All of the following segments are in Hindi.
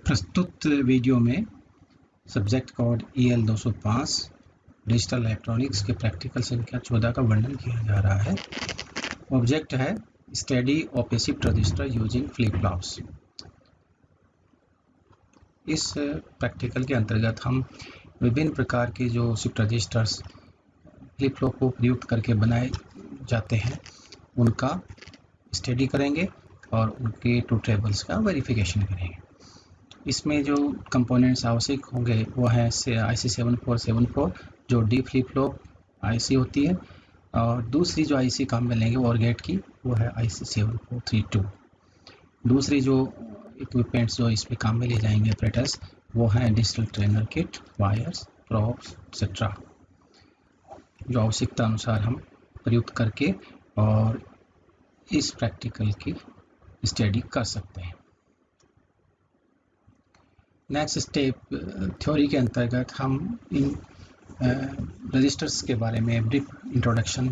प्रस्तुत वीडियो में subject code EL 205 digital electronics के प्रैक्टिकल संख्या 14 का वर्णन किया जा रहा है। ऑब्जेक्ट है study of A shift register using flip flops. इस प्रैक्टिकल के अंतर्गत हम विभिन्न प्रकार के जो शिफ्ट रजिस्टर्स फ्लिप फ्लॉप को प्रयुक्त करके बनाए जाते हैं उनका स्टडी करेंगे और उनके ट्रूथ टेबल्स का वेरिफिकेशन करेंगे। इसमें जो कंपोनेंट्स आवश्यक होंगे वो है IC 7474 जो डी फ्लिप फ्लॉप IC होती है, और दूसरी जो IC काम में लेंगे और गेट की वो है IC 7432। दूसरी जो इक्विपमेंट्स जो इसमें काम में ले जाएंगे ऑपरेटर्स वो है digital trainer kit, wires, props etcetera, जो आवश्यकता अनुसार हम प्रयुक्त करके और इस प्रैक्टिकल की स्टडी कर सकते हैं। नेक्स्ट स्टेप थ्योरी के अंतर्गत हम इन रजिस्टर्स के बारे में ब्रीफ इंट्रोडक्शन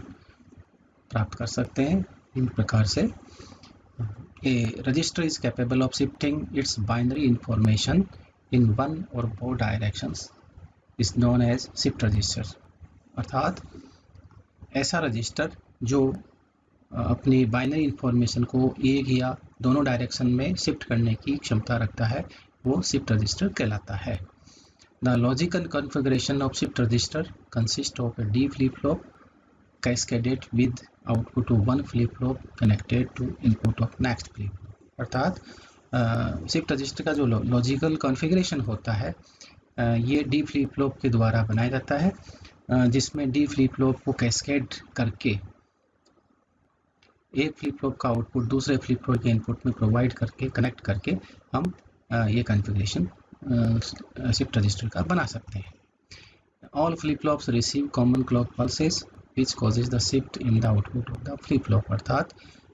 प्राप्त कर सकते हैं इन प्रकार से। A register is capable of shifting its binary information in one और both directions is known as shift register. अर्थात ऐसा रजिस्टर जो अपनी बाइनरी इंफॉर्मेशन को एक या दोनों डायरेक्शन में शिफ्ट करने की क्षमता रखता है वो शिफ्ट रजिस्टर कहलाता है। The logical configuration of shift register consist of a D flip flop cascaded with output to one flip flop connected to input of next flip flop. अर्थात शिफ्ट रजिस्टर का जो लॉजिकल कॉन्फ़िगरेशन होता है ये डी फ्लिप फ्लॉप के द्वारा बनाया जाता है, जिसमें डी फ्लिप फ्लॉप को कैस्केड करके एक फ्लिप फ्लॉप का आउटपुट दूसरे फ्लिप फ्लॉप के इनपुट में प्रोवाइड करके कनेक्ट करके हम ये कॉन्फ़िगरेशन शिफ्ट रजिस्टर का बना सकते हैं। All flip flops receive common clock pulses which causes the shift in the output of the flip flop. अर्थात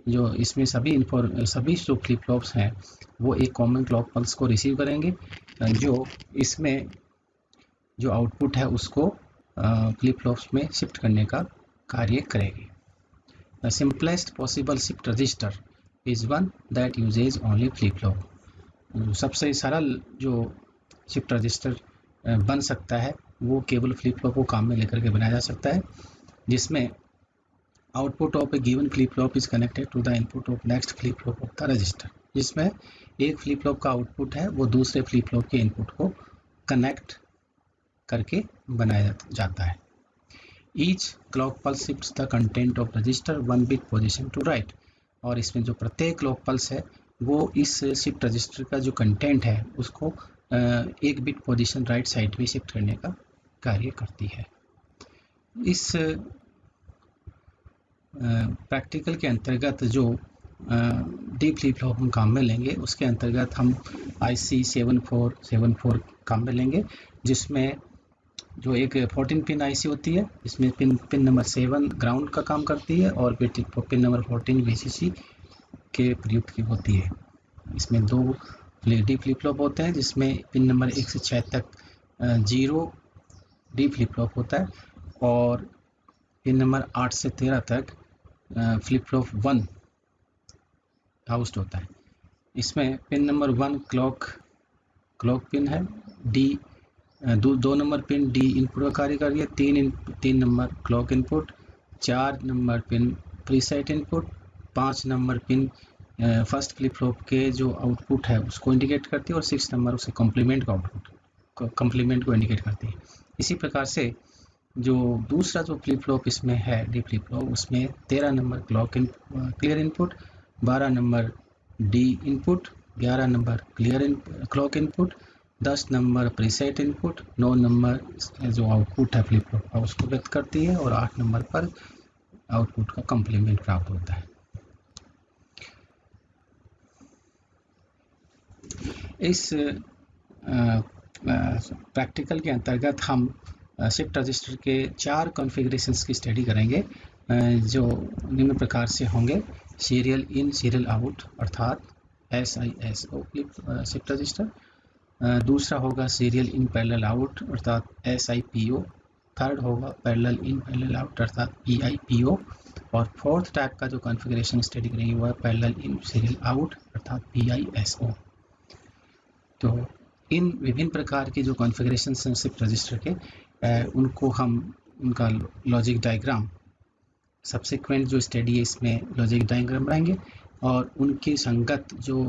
जो इसमें सभी जो फ्लिप फ्लॉप्स हैं वो एक कॉमन क्लॉक पल्स को रिसीव करेंगे जो इसमें जो आउटपुट है उसको फ्लिप फ्लॉप्स में शिफ्ट करने का कार्य करेगी। The simplest possible shift register is one that uses only flip flop। सबसे सरल जो शिफ्ट रजिस्टर बन सकता है वो केवल फ्लिप फ्लॉप को काम में लेकर के बनाया जा सकता है, जिसमें output of a given flip flop is connected to the input of next flip flop of the register. जिसमें एक फ्लिप फ्लॉप का आउटपुट है वो दूसरे फ्लिप फ्लॉप के इनपुट को कनेक्ट करके बनाया जाता है। Each clock pulse shifts the content of register one bit position to right। और इसमें जो प्रत्येक क्लॉक पल्स है वो इस शिफ्ट रजिस्टर का जो कंटेंट है उसको एक बिट पोजीशन राइट साइड में शिफ्ट करने का कार्य करती है। इस प्रैक्टिकल के अंतर्गत जो डी फ्लिप फ्लॉप हम काम में लेंगे उसके अंतर्गत हम IC 7474 काम में लेंगे, जिसमें जो एक 14 पिन IC होती है इसमें पिन नंबर 7 ग्राउंड का काम करती है और पिन नंबर 14 VCC के प्रयुक्त की होती है। इसमें दो डी फ्लिप फ्लॉप होते हैं जिसमें पिन नंबर 1 से 6 तक 0 डी फ्लिप फ्लॉप होता है और पिन नंबर 8 से 13 तक फ्लिप फ्लॉप 1 हाउस्ड होता है। इसमें पिन नंबर 1 क्लॉक पिन है, डी दो नंबर पिन डी इनपुट का कार्य कर रही है, 3 number clock input, 4 number pin preset input, 5 number pin first flip flop के जो आउटपुट है उसको इंडिकेट करती है और 6 नंबर उसे कॉम्प्लीमेंट को इंडिकेट करती है। इसी प्रकार से जो दूसरा जो फ्लिप फ्लॉप इसमें है डी फ्लिप फ्लॉप उसमें 13 number clear input, 12 number D input, 11 number clock input, 10 number preset input, 9 number जो आउटपुट है फ्लिप फ्लॉप का उसको व्यक्त करती है और 8 नंबर पर आउटपुट का कॉम्प्लीमेंट प्राप्त होता है। इस प्रैक्टिकल के अंतर्गत हम शिफ्ट रजिस्टर के 4 कॉन्फ़िगरेशंस की स्टडी करेंगे जो निम्न प्रकार से होंगे। सीरियल इन, सीरियल आउट अर्थात SISO शिफ्ट रजिस्टर। दूसरा होगा सीरियल इन पैरेलल आउट अर्थात SIPO। थर्ड होगा पैरेलल इन पैरेलल आउट अर्थात PIPO। और फोर्थ टाइप का जो कॉन्फ़िगरेशन स्टडी करेंगे वो है पैरेलल इन सीरियल आउट अर्थात PISO। तो इन विभिन्न प्रकार के जो कॉन्फ़िगरेशन हैं शिफ्ट रजिस्टर के, उनको हम उनका लॉजिक डायग्राम सब्सिक्वेंट जो स्टडी है इसमें लॉजिक डायग्राम बनाएंगे और उनके संगत जो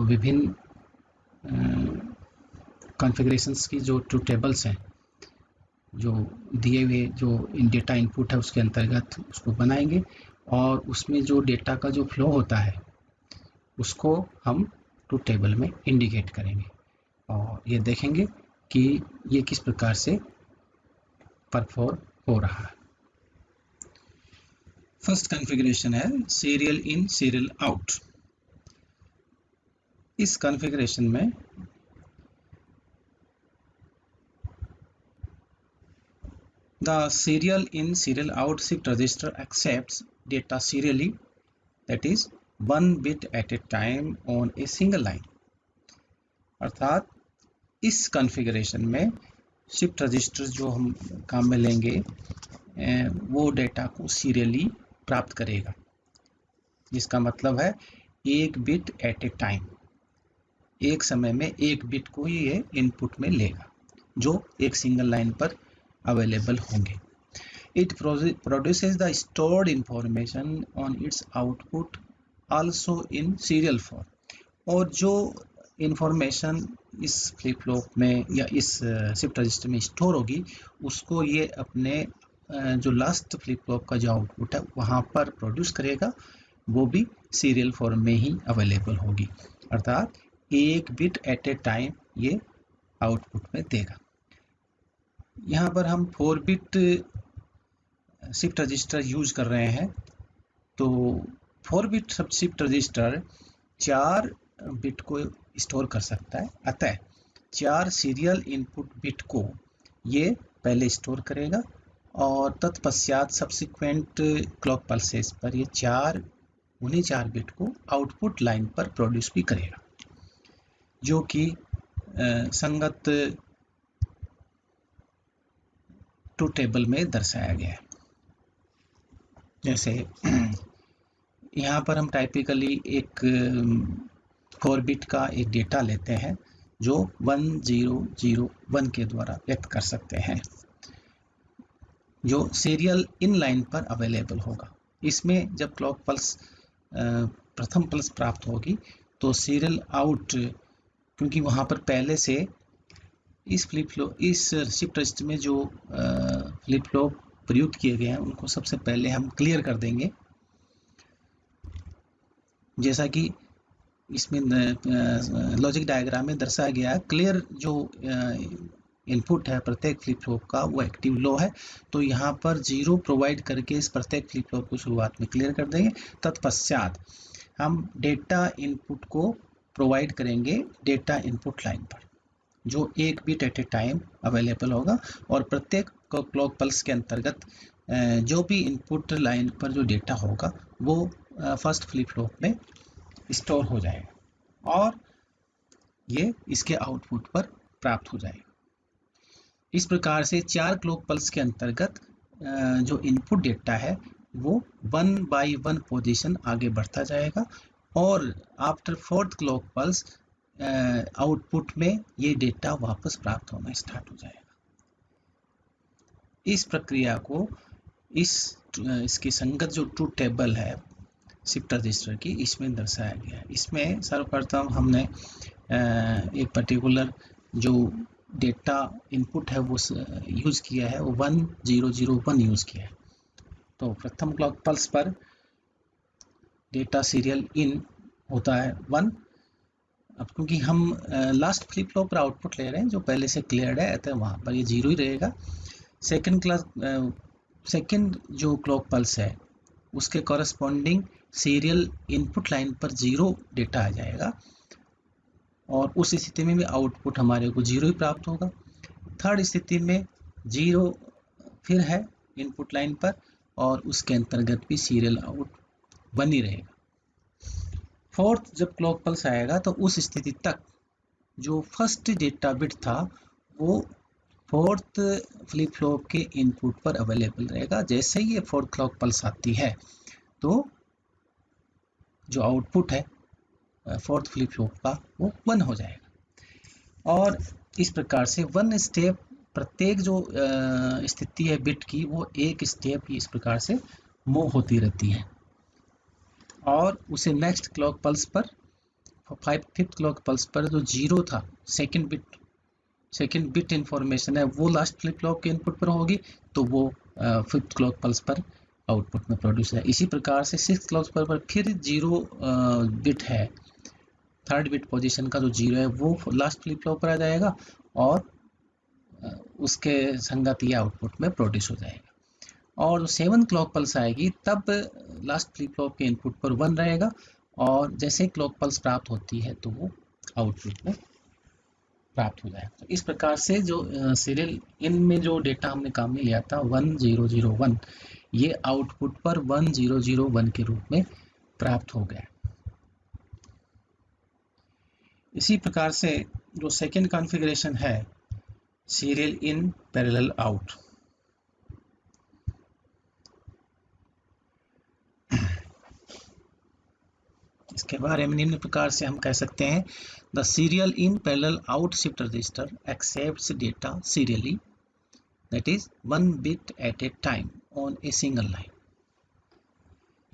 विभिन्न कॉन्फ़िगरेशंस की जो टू टेबल्स हैं जो दिए हुए जो डेटा इनपुट है उसके अंतर्गत उसको बनाएंगे और उसमें जो डेटा का जो फ्लो होता है उसको हम टू टेबल में इंडिकेट करेंगे और ये देखेंगे कि ये किस प्रकार से परफॉर्म हो रहा है। फर्स्ट कॉन्फ़िगरेशन है सीरियल इन सीरियल आउट। इस कॉन्फ़िगरेशन में the serial in serial out shift register accepts data serially, that is one bit at a time on a single line। अर्थात इस कॉन्फ़िगरेशन में शिफ्ट रजिस्टर जो हम काम में लेंगे वो डेटा को सीरियली प्राप्त करेगा, जिसका मतलब है एक बिट एट ए टाइम, एक समय में एक बिट को ये इनपुट में लेगा जो एक सिंगल लाइन पर अवेलेबल होंगे। It produces the stored information on its output also in serial form। और जो इंफॉर्मेशन इस फ्लिप फ्लॉप में या इस शिफ्ट रजिस्टर में स्टोर होगी उसको ये अपने जो लास्ट फ्लिप फ्लॉप का जो आउटपुट है वहाँ पर प्रोड्यूस करेगा, वो भी सीरियल फॉर्म में ही अवेलेबल होगी। अर्थात एक बिट एट ए टाइम ये आउटपुट में देगा। यहाँ पर हम 4 बिट शिफ्ट रजिस्टर यूज कर रहे हैं, तो 4 बिट शिफ्ट रजिस्टर 4 बिट को स्टोर कर सकता है, अतः 4 सीरियल इनपुट बिट को ये पहले स्टोर करेगा और तत्पश्चात सब्सिक्वेंट क्लॉक पल्सेस पर ये उन्हीं 4 बिट को आउटपुट लाइन पर प्रोड्यूस भी करेगा, जो कि संगत टू टेबल में दर्शाया गया है। जैसे यहाँ पर हम टाइपिकली एक 4 बिट का एक डेटा लेते हैं जो 1001 के द्वारा व्यक्त कर सकते हैं, जो सीरियल इन लाइन पर अवेलेबल होगा। इसमें जब क्लॉक पल्स प्रथम पल्स प्राप्त होगी तो सीरियल आउट, क्योंकि वहाँ पर पहले से इस शिफ्ट रजिस्टर में जो फ्लिप फ्लॉप प्रयुक्त किए गए हैं उनको सबसे पहले हम क्लियर कर देंगे, जैसा कि इसमें लॉजिक डायग्राम में दर्शाया गया है। क्लियर जो इनपुट है प्रत्येक फ्लिप फ्लॉप का वो एक्टिव लो है, तो यहाँ पर 0 प्रोवाइड करके इस प्रत्येक फ्लिप फ्लॉप को शुरुआत में क्लियर कर देंगे। तत्पश्चात हम डेटा इनपुट को प्रोवाइड करेंगे डेटा इनपुट लाइन पर, जो एक bit at a time available होगा और प्रत्येक क्लॉक पल्स के अंतर्गत जो भी इनपुट लाइन पर जो डेटा होगा वो फर्स्ट फ्लिप फ्लॉप में स्टोर हो जाएगा और ये इसके आउटपुट पर प्राप्त हो जाएगा। इस प्रकार से 4 क्लॉक पल्स के अंतर्गत जो इनपुट डेटा है वो 1 बाय 1 पोजीशन आगे बढ़ता जाएगा और after 4th clock pulse output में ये डेटा वापस प्राप्त होना स्टार्ट हो जाएगा। इस प्रक्रिया को इसकी संगत जो ट्रू टेबल है शिफ्ट रजिस्टर की, इसमें दर्शाया गया है। इसमें सर्वप्रथम हमने एक पर्टिकुलर जो डेटा इनपुट है वो यूज़ किया है, वो 1001 यूज़ किया है। तो प्रथम क्लॉक पल्स पर डेटा सीरियल इन होता है 1। अब क्योंकि हम लास्ट फ्लिप फ्लॉप पर आउटपुट ले रहे हैं जो पहले से क्लियर्ड है, अतः वहाँ पर ये 0 ही रहेगा। सेकंड जो क्लॉक पल्स है उसके कॉरस्पॉन्डिंग सीरियल इनपुट लाइन पर 0 डेटा आ जाएगा और उस स्थिति में भी आउटपुट हमारे को 0 ही प्राप्त होगा। थर्ड स्थिति में 0 फिर है इनपुट लाइन पर और उसके अंतर्गत भी सीरियल आउट 1 ही रहेगा। फोर्थ जब क्लॉक पल्स आएगा तो उस स्थिति तक जो फर्स्ट डेटा बिट था वो फोर्थ फ्लिप फ्लॉप के इनपुट पर अवेलेबल रहेगा। जैसे ही ये फोर्थ क्लॉक पल्स आती है तो जो आउटपुट है फोर्थ फ्लिप फ्लॉप का वो 1 हो जाएगा। और इस प्रकार से वन स्टेप प्रत्येक जो स्थिति है बिट की वो एक स्टेप इस प्रकार से मूव होती रहती है और उसे नेक्स्ट क्लॉक पल्स पर फिफ्थ क्लॉक पल्स पर जो जीरो था सेकेंड बिट इंफॉर्मेशन है वो लास्ट फ्लिप फ्लॉप के इनपुट पर होगी तो वो फिफ्थ क्लॉक पल्स पर आउटपुट में प्रोड्यूस है। इसी प्रकार से सिक्स क्लॉक पर फिर जीरो बिट है, थर्ड बिट पोजीशन का जो जीरो है वो लास्ट फ्लिप फ्लॉप पर आ जाएगा और उसके संगत ये आउटपुट में प्रोड्यूस हो जाएगा। और सेवन क्लॉक पल्स आएगी तब लास्ट फ्लिप फ्लॉप के इनपुट पर वन रहेगा और जैसे क्लॉक पल्स प्राप्त होती है तो वो आउटपुट में प्राप्त हो जाएगा। तो इस प्रकार से जो सीरियल इन में जो डेटा हमने काम में लिया था 1001 ये आउटपुट पर 1001 के रूप में प्राप्त हो गया। इसी प्रकार से जो सेकेंड कॉन्फ़िगरेशन है सीरियल इन पैरेलल आउट, इसके बारे में निम्न प्रकार से हम कह सकते हैं the serial in parallel out shift register accepts data serially that is one bit at a time on a single line.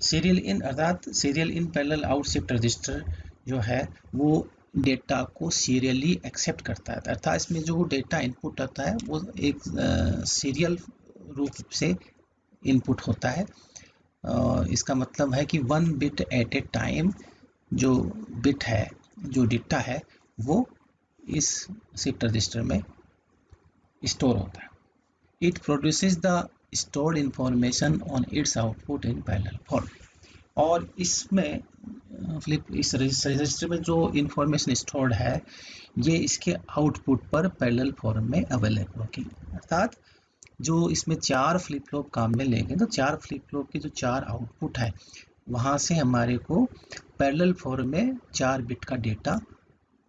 Serial in अर्थात serial in parallel out shift register जो है वो डेटा को सीरियली एक्सेप्ट करता है, अर्थात इसमें जो डेटा इनपुट आता है वो एक सीरियल रूप से इनपुट होता है। इसका मतलब है कि one bit at a time जो बिट है, जो डेटा है वो इस शिफ्ट रजिस्टर में स्टोर होता है। It produces the stored information on it's output in parallel form. और इसमें इस रजिस्टर में जो इंफॉर्मेशन स्टोर्ड है ये इसके आउटपुट पर पैरेलल फॉर्म में अवेलेबल होगी। अर्थात जो इसमें चार फ्लिप फ्लॉप काम में लेंगे तो चार फ्लिप फ्लॉप के जो चार आउटपुट है वहाँ से हमारे को पैरेलल फॉर्म में 4 बिट का डेटा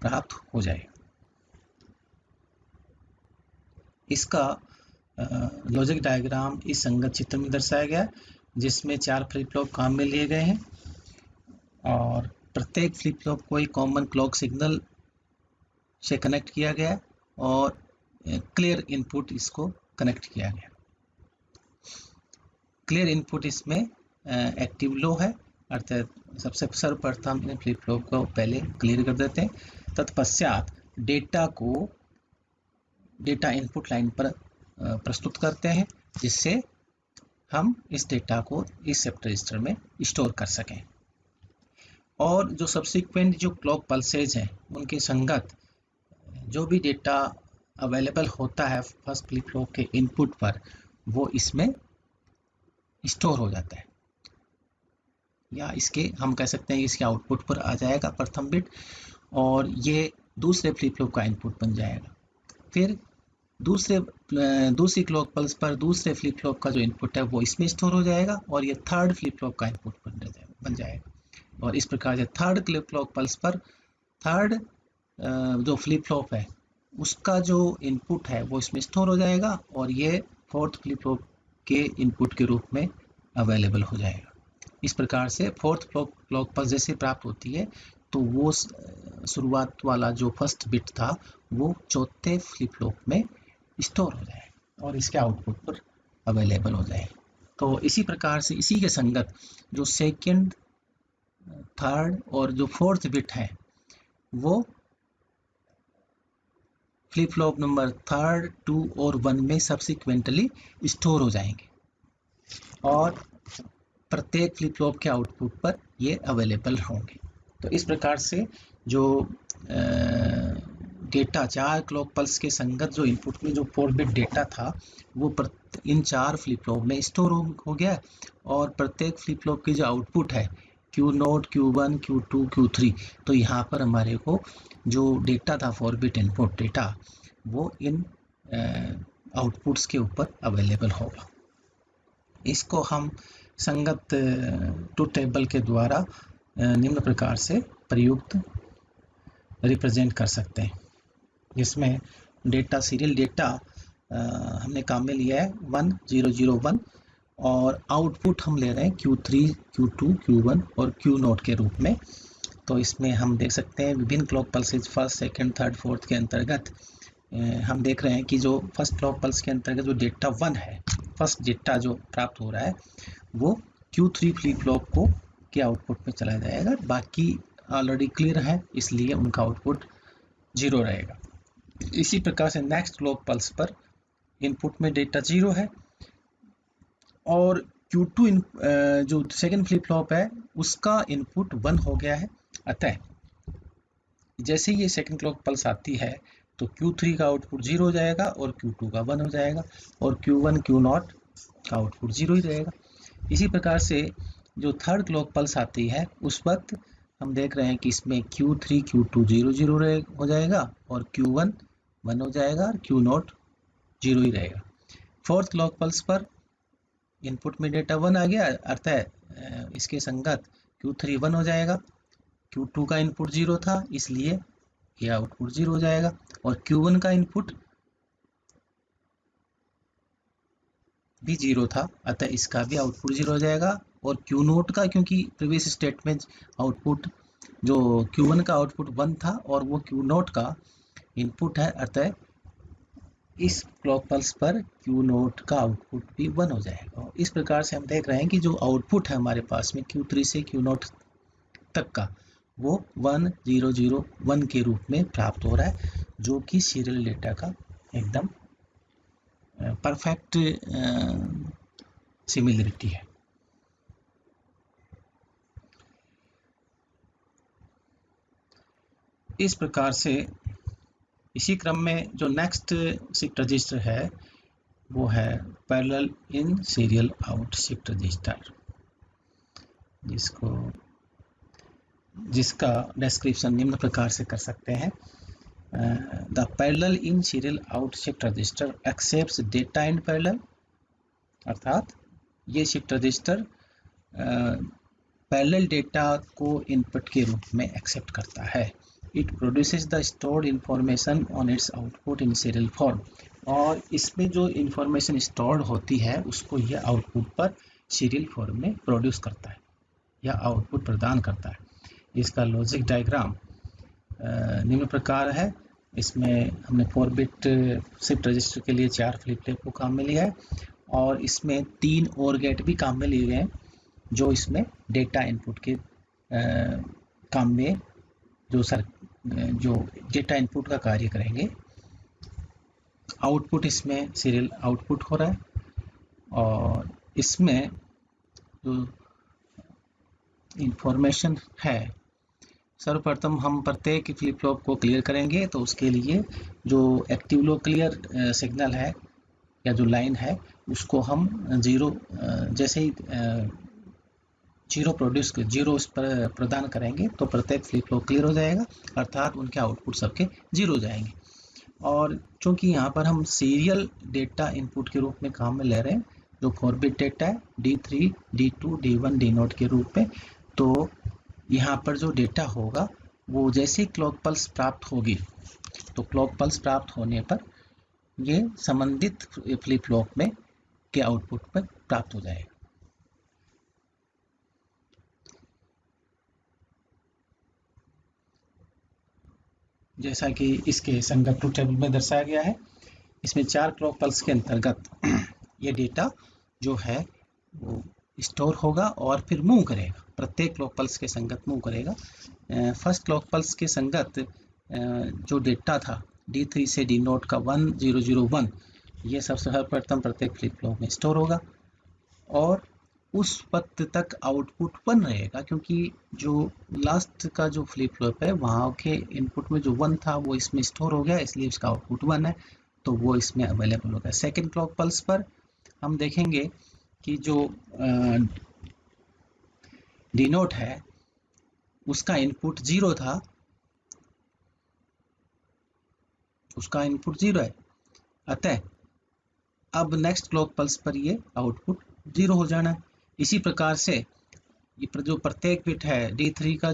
प्राप्त हो जाएगा। इसका लॉजिक डायग्राम इस संगत चित्र में दर्शाया गया जिसमें 4 फ्लिप फ्लॉप काम में लिए गए हैं और प्रत्येक फ्लिप फ्लॉप को एक कॉमन क्लॉक सिग्नल से कनेक्ट किया गया और क्लियर इनपुट इसको कनेक्ट किया गया। क्लियर इनपुट इसमें एक्टिव लो है, अर्थात सबसे सर्वप्रथम इन फ्लिप फ्लॉप को पहले क्लियर कर देते हैं, तत्पश्चात डेटा इनपुट लाइन पर प्रस्तुत करते हैं जिससे हम इस डेटा को इस शिफ्ट रजिस्टर में स्टोर कर सकें। और जो सब्सिक्वेंट जो क्लॉक पल्सेज हैं उनके संगत जो भी डेटा अवेलेबल होता है फर्स्ट फ्लिप फ्लॉप के इनपुट पर वो इसमें स्टोर हो जाता है, या इसके हम कह सकते हैं इसके आउटपुट पर आ जाएगा प्रथम बिट और ये दूसरे फ्लिप फ्लॉप का इनपुट बन जाएगा। फिर दूसरी क्लॉक पल्स पर दूसरे फ्लिप फ्लॉप का जो इनपुट है वो इसमें स्टोर हो जाएगा और ये थर्ड फ्लिप फ्लॉप का इनपुट बन जाएगा। और इस प्रकार से थर्ड क्लॉक पल्स पर थर्ड जो फ्लिप फ्लॉप है उसका जो इनपुट है वो इसमें स्टोर हो जाएगा और ये फोर्थ फ्लिप फ्लॉप के इनपुट के रूप में अवेलेबल हो जाएगा। इस प्रकार से फोर्थ क्लॉक पल्स जैसे प्राप्त होती है तो वो शुरुआत वाला जो फर्स्ट बिट था वो चौथे फ्लिप फ्लॉप में स्टोर हो जाएगा और इसके आउटपुट पर अवेलेबल हो जाएगा। तो इसी प्रकार से इसी के संगत जो सेकंड, थर्ड और जो फोर्थ बिट है वो फ्लिप फ्लॉप नंबर 3, 2 और 1 में सब्सिक्वेंटली स्टोर हो जाएंगे और प्रत्येक फ्लिप फ्लॉप के आउटपुट पर ये अवेलेबल होंगे। तो इस प्रकार से जो डेटा 4 क्लॉक पल्स के संगत जो इनपुट में जो 4 बिट डेटा था वो इन 4 फ्लिप फ्लॉप में स्टोर हो गया और प्रत्येक फ्लिप फ्लॉप की जो आउटपुट है Q0, Q1, Q2, Q3 तो यहाँ पर हमारे को जो डेटा था 4 बिट इनपुट डेटा वो इन आउटपुट्स के ऊपर अवेलेबल होगा। इसको हम संगत ट्रुथ टेबल के द्वारा निम्न प्रकार से प्रयुक्त रिप्रेजेंट कर सकते हैं, जिसमें डेटा सीरियल डेटा हमने काम में लिया है 1001 और आउटपुट हम ले रहे हैं Q3, Q2, Q1 और Q0 के रूप में। तो इसमें हम देख सकते हैं विभिन्न clock pulses first, second, third, fourth के अंतर्गत हम देख रहे हैं कि जो फर्स्ट क्लॉक पल्स के अंतर्गत जो डेटा 1 है, फर्स्ट डेटा जो प्राप्त हो रहा है वो Q3 फ्लिप फ्लॉप को के आउटपुट में चला जाएगा। बाकी ऑलरेडी क्लियर है, इसलिए उनका आउटपुट 0 रहेगा। इसी प्रकार से नेक्स्ट क्लॉक पल्स पर इनपुट में डेटा 0 है और Q2 जो सेकंड फ्लिप फ्लॉप है उसका इनपुट 1 हो गया है। अतः जैसे ये सेकंड क्लॉक पल्स आती है तो Q3 का आउटपुट 0 हो जाएगा और Q2 का 1 हो जाएगा और Q1 Q0 का आउटपुट 0 ही रहेगा। इसी प्रकार से जो थर्ड क्लॉक पल्स आती है उस वक्त हम देख रहे हैं कि इसमें Q3 Q2 0 0 हो जाएगा और Q1 1 हो जाएगा और Q0 0 ही रहेगा। फोर्थ क्लॉक पल्स पर इनपुट में डेटा 1 आ गया, अर्थात इसके संगत Q3 1 हो जाएगा, Q2 का इनपुट 0 था इसलिए यह आउटपुट 0 हो जाएगा और Q1 का इनपुट भी 0 था, अतः इसका भी आउटपुट 0 हो जाएगा और Q0 का, क्योंकि प्रीवियस स्टेट में आउटपुट जो Q1 का आउटपुट 1 था और वो Q0 का इनपुट है, अतः इस क्लॉक पल्स पर Q0 का आउटपुट भी 1 हो जाएगा। और इस प्रकार से हम देख रहे हैं कि जो आउटपुट है हमारे पास में Q3 से Q0 तक का वो 1 0 0 1 के रूप में प्राप्त हो रहा है, जो कि सीरियल डेटा का एकदम परफेक्ट सिमिलरिटी है। इस प्रकार से इसी क्रम में जो नेक्स्ट शिफ्ट रजिस्टर है वो है parallel in serial out shift register, जिसका डिस्क्रिप्शन निम्न प्रकार से कर सकते हैं। The parallel in serial out shift register accepts data in parallel, अर्थात ये शिफ्ट रजिस्टर पैरेलल डेटा को इनपुट के रूप में एक्सेप्ट करता है। It produces the stored information on it's output in serial form, और इसमें जो इंफॉर्मेशन स्टोर्ड होती है उसको यह आउटपुट पर सीरियल फॉर्म में प्रोड्यूस करता है या आउटपुट प्रदान करता है। इसका लॉजिक डायग्राम निम्न प्रकार है। इसमें हमने 4 बिट शिफ्ट रजिस्टर के लिए 4 फ्लिप फ्लॉप को काम में लिया है और इसमें 3 और गेट भी काम में लिए गए हैं जो इसमें डेटा इनपुट के काम में जो डेटा इनपुट का कार्य करेंगे। आउटपुट इसमें सीरियल आउटपुट हो रहा है और इसमें जो इंफॉर्मेशन है, सर्वप्रथम हम प्रत्येक फ्लिप फ्लॉप को क्लियर करेंगे, तो उसके लिए जो एक्टिव लो क्लियर सिग्नल है या जो लाइन है उसको हम 0 जैसे ही 0 उस पर प्रदान करेंगे तो प्रत्येक फ्लिप फ्लॉप क्लियर हो जाएगा, अर्थात उनके आउटपुट सबके 0 हो जाएंगे। और चूंकि यहाँ पर हम सीरियल डेटा इनपुट के रूप में काम में ले रहे हैं, जो 4 बिट डेटा है D3, D2, D1, D0 के रूप में, तो यहाँ पर जो डेटा होगा वो जैसे क्लॉक पल्स प्राप्त होगी तो क्लॉक पल्स प्राप्त होने पर ये संबंधित फ्लिप फ्लॉप में के आउटपुट पर प्राप्त हो जाएगा। जैसा कि इसके संगत ट्रुथ टेबल में दर्शाया गया है, इसमें 4 क्लॉक पल्स के अंतर्गत ये डेटा जो है वो स्टोर होगा और फिर मूव करेगा, प्रत्येक क्लॉक पल्स के संगत मूव करेगा। फर्स्ट क्लॉक पल्स के संगत जो डेटा था D3 से D0 का 1 0 0 1, ये सबसे सर्वप्रथम प्रत्येक फ्लिप फ्लॉप में स्टोर होगा और उस वक्त तक आउटपुट 1 रहेगा, क्योंकि जो लास्ट का जो फ्लिप फ्लॉप है वहाँ के इनपुट में जो 1 था वो इसमें स्टोर हो गया, इसलिए इसका आउटपुट 1 है, तो वो इसमें अवेलेबल होगा। सेकेंड क्लॉक पल्स पर हम देखेंगे कि जो D0 है उसका इनपुट 0 था, उसका इनपुट 0 है, अतः अब नेक्स्ट क्लॉक पल्स पर ये आउटपुट 0 हो जाना है। इसी प्रकार से ये जो प्रत्येक बिट है D3 का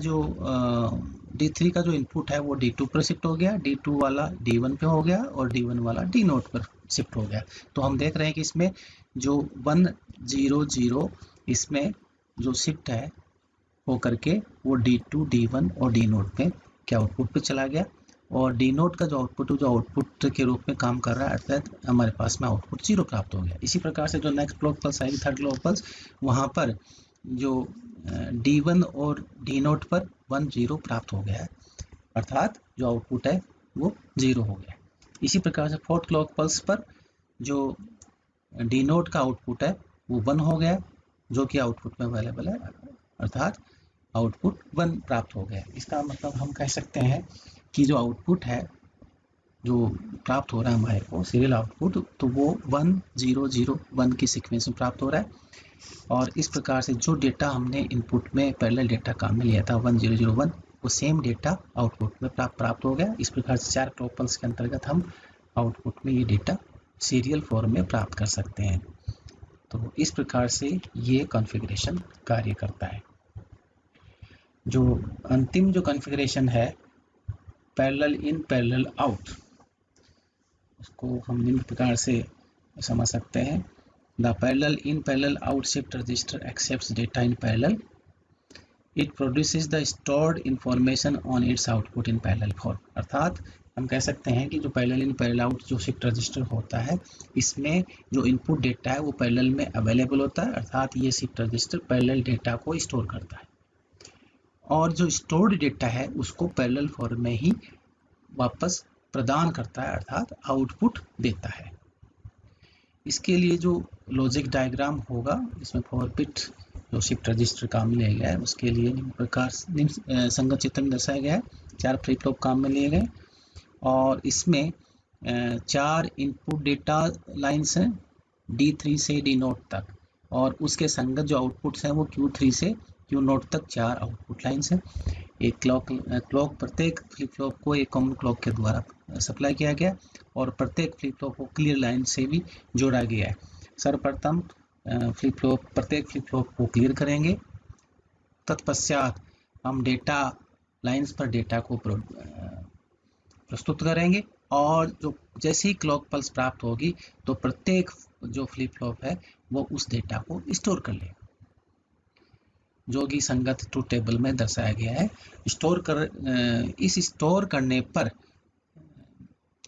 जो इनपुट है वो D2 पर शिफ्ट हो गया, D2 वाला D1 पे हो गया और D1 वाला D0 पर शिफ्ट हो गया। तो हम देख रहे हैं कि इसमें जो 1 0 0 इसमें जो शिफ्ट है हो करके वो D2, D1 और D नोट में के आउटपुट पे चला गया, और D नोट का जो आउटपुट के रूप में काम कर रहा है, अर्थात हमारे पास में आउटपुट 0 प्राप्त हो गया। इसी प्रकार से जो नेक्स्ट क्लॉक पल्स आएगी, थर्ड क्लॉक पल्स, वहाँ पर जो D1 और D नोट पर 1 0 प्राप्त हो गया है, अर्थात जो आउटपुट है वो 0 हो गया। इसी प्रकार से फोर्थ क्लॉक पल्स पर जो D नोट का आउटपुट है वो 1 हो गया, जो कि आउटपुट में अवेलेबल है, अर्थात आउटपुट 1 प्राप्त हो गया। इसका मतलब हम कह सकते हैं कि जो आउटपुट है जो प्राप्त हो रहा है हमारे को सीरियल आउटपुट, तो वो 1 0 0 1 की सीक्वेंस में प्राप्त हो रहा है। और इस प्रकार से जो डेटा हमने इनपुट में पैरेलल डेटा काम में लिया था 1 0 0 1, वो सेम डेटा आउटपुट में प्राप्त हो गया। इस प्रकार से 4 क्लॉक पल्स के अंतर्गत हम आउटपुट में ये डेटा सीरियल फॉर्म में प्राप्त कर सकते हैं। तो इस प्रकार से ये कॉन्फ़िगरेशन कार्य करता है। जो अंतिम जो कॉन्फ़िगरेशन है पैरेलल इन पैरेलल आउट, उसको हम निम्न प्रकार से समझ सकते हैं। The parallel in parallel out shift register accepts data in parallel, it produces the stored information on it's output in parallel form. अर्थात हम कह सकते हैं कि जो पैरेलल इन पैरेलल आउट जो शिफ्ट रजिस्टर होता है, इसमें जो इनपुट डेटा है वो पैरेलल में अवेलेबल होता है, अर्थात ये शिफ्ट रजिस्टर पैरेलल डेटा को स्टोर करता है, और जो स्टोर्ड डेटा है उसको पैरेलल फॉर्म में ही वापस प्रदान करता है, अर्थात आउटपुट देता है। इसके लिए जो लॉजिक डायग्राम होगा, इसमें 4 बिट जो शिफ्ट रजिस्टर काम में लिया गया है, उसके लिए निम्न प्रकार संगत चित्र में दर्शाया गया है। 4 फ्लिप फ्लॉप काम में लिए गए, और इसमें 4 इनपुट डेटा लाइन्स हैं D3 से D नोट तक, और उसके संगत जो आउटपुट्स हैं वो Q3 से Q नोट तक 4 आउटपुट लाइन्स हैं। एक क्लॉक प्रत्येक फ्लिप फ्लॉप को एक कॉमन क्लॉक के द्वारा सप्लाई किया गया, और प्रत्येक फ्लिप फ्लॉप को क्लियर लाइन से भी जोड़ा गया है। सर्वप्रथम प्रत्येक फ्लिप फ्लॉप को क्लियर करेंगे, तत्पश्चात हम डेटा लाइन्स पर डेटा को प्रस्तुत करेंगे, और जो जैसे ही क्लॉक पल्स प्राप्त होगी तो प्रत्येक जो फ्लिप फ्लॉप है वो उस डेटा को स्टोर कर लेगा, जो कि संगत ट्रुथ टेबल में दर्शाया गया है। इस स्टोर करने पर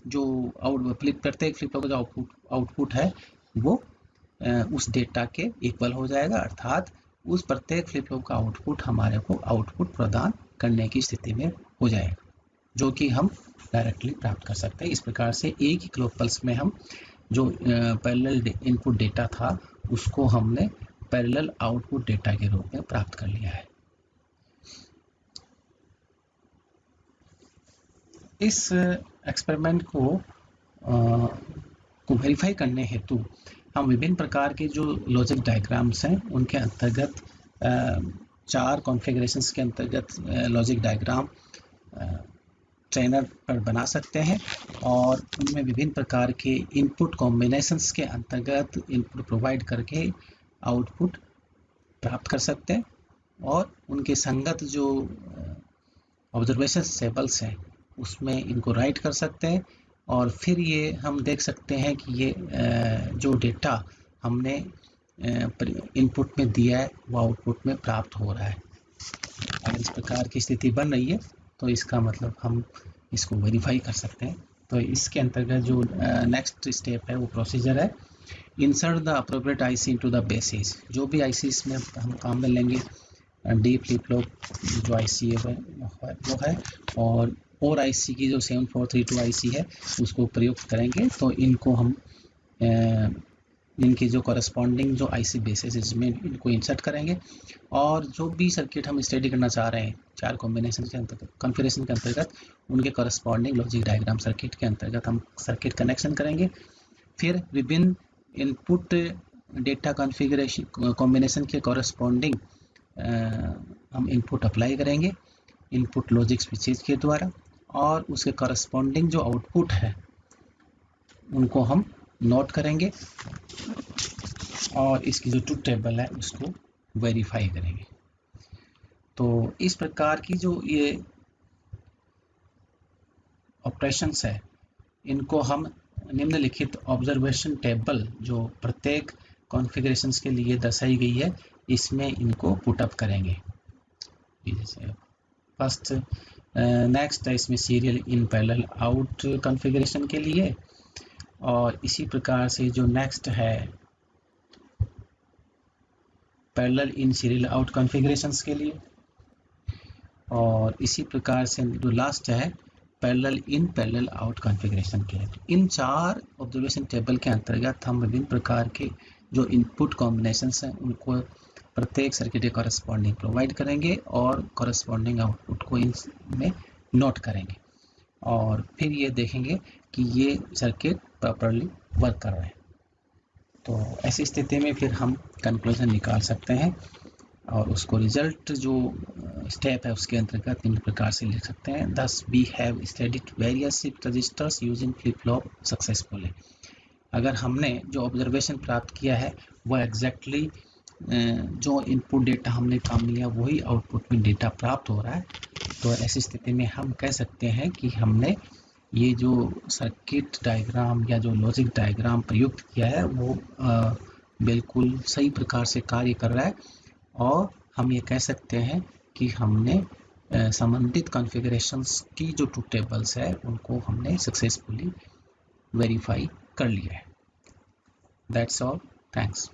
जो प्रत्येक फ्लिप फ्लॉप का जो आउटपुट है वो उस डेटा के इक्वल हो जाएगा, अर्थात उस प्रत्येक फ्लिप फ्लॉप का आउटपुट हमारे को आउटपुट प्रदान करने की स्थिति में हो जाएगा, जो कि हम डायरेक्टली प्राप्त कर सकते हैं। इस प्रकार से एक ही क्लॉक पल्स में हम जो पैरेलल इनपुट डेटा था उसको हमने पैरेलल आउटपुट डेटा के रूप में प्राप्त कर लिया है। इस एक्सपेरिमेंट को वेरीफाई करने हेतु हम विभिन्न प्रकार के जो लॉजिक डायग्राम्स हैं उनके अंतर्गत 4 कॉन्फ़िगरेशंस के अंतर्गत लॉजिक डायग्राम ट्रेनर पर बना सकते हैं, और उनमें विभिन्न प्रकार के इनपुट कॉम्बिनेशंस के अंतर्गत इनपुट प्रोवाइड करके आउटपुट प्राप्त कर सकते हैं, और उनके संगत जो ऑब्जर्वेशन टेबल्स हैं उसमें इनको राइट कर सकते हैं, और फिर ये हम देख सकते हैं कि ये जो डेटा हमने इनपुट में दिया है वो आउटपुट में प्राप्त हो रहा है। अगर इस प्रकार की स्थिति बन रही है तो इसका मतलब हम इसको वेरीफाई कर सकते हैं। तो इसके अंतर्गत जो नेक्स्ट स्टेप है वो प्रोसीजर है, insert the appropriate IC into the basis. जो भी आईसी इसमें हम काम में लेंगे, डी फ्लिप फ्लॉप जो आईसी है वो है, और आईसी की जो 7432 आईसी है उसको प्रयुक्त करेंगे। तो इनको हम इनके जो कॉरेस्पॉन्डिंग जो आईसी बेसिस इसमें इनको इंसर्ट करेंगे, और जो भी सर्किट हम स्टडी करना चाह रहे हैं 4 कॉम्बिनेशन के अंतर्गत कॉन्फ़िगरेशन के अंतर्गत उनके कॉरेस्पॉन्डिंग लॉजिक डायग्राम सर्किट के अंतर्गत हम सर्किट कनेक्शन करेंगे। फिर विभिन्न इनपुट डेटा कॉन्फ़िगरेशन कॉम्बिनेशन के कॉरेस्पॉन्डिंग हम इनपुट अप्लाई करेंगे इनपुट लॉजिक स्विचेज के द्वारा, और उसके कॉरेस्पॉन्डिंग जो आउटपुट है उनको हम नोट करेंगे, और इसकी जो ट्रुथ टेबल है उसको वेरीफाई करेंगे। तो इस प्रकार की जो ये ऑपरेशंस है इनको हम निम्नलिखित ऑब्जर्वेशन टेबल जो प्रत्येक कॉन्फ़िगरेशंस के लिए दर्शाई गई है इसमें इनको पुट अप करेंगे। जैसे फर्स्ट नेक्स्ट है इसमें serial in parallel out configuration के लिए, और इसी प्रकार से जो नेक्स्ट है parallel in serial out configurations के लिए, और इसी प्रकार से जो लास्ट है parallel in parallel out configuration के लिए। इन 4 ऑब्जर्वेशन टेबल के अंतर्गत हम विभिन्न प्रकार के जो इनपुट कॉम्बिनेशंस हैं उनको प्रत्येक सर्किट के कॉरेस्पॉन्डिंग प्रोवाइड करेंगे और कॉरेस्पॉन्डिंग आउटपुट को इनमें नोट करेंगे, और फिर ये देखेंगे कि ये सर्किट प्रॉपर्ली वर्क कर रहे हैं। तो ऐसी स्थिति में फिर हम कंक्लूजन निकाल सकते हैं और उसको रिजल्ट जो स्टेप है उसके अंतर्गत निम्न प्रकार से लिख सकते हैं। Thus we have studied various shift registers using flip flop successfully। अगर हमने जो ऑब्जर्वेशन प्राप्त किया है वह एग्जैक्टली जो इनपुट डेटा हमने काम लिया वही आउटपुट में डेटा प्राप्त हो रहा है, तो ऐसी स्थिति में हम कह सकते हैं कि हमने ये जो सर्किट डायग्राम या जो लॉजिक डायग्राम प्रयुक्त किया है वो बिल्कुल सही प्रकार से कार्य कर रहा है, और हम ये कह सकते हैं कि हमने संबंधित कॉन्फ़िगरेशंस की जो 2 टेबल्स है उनको हमने सक्सेसफुली वेरीफाई कर लिया है। That's all, thanks.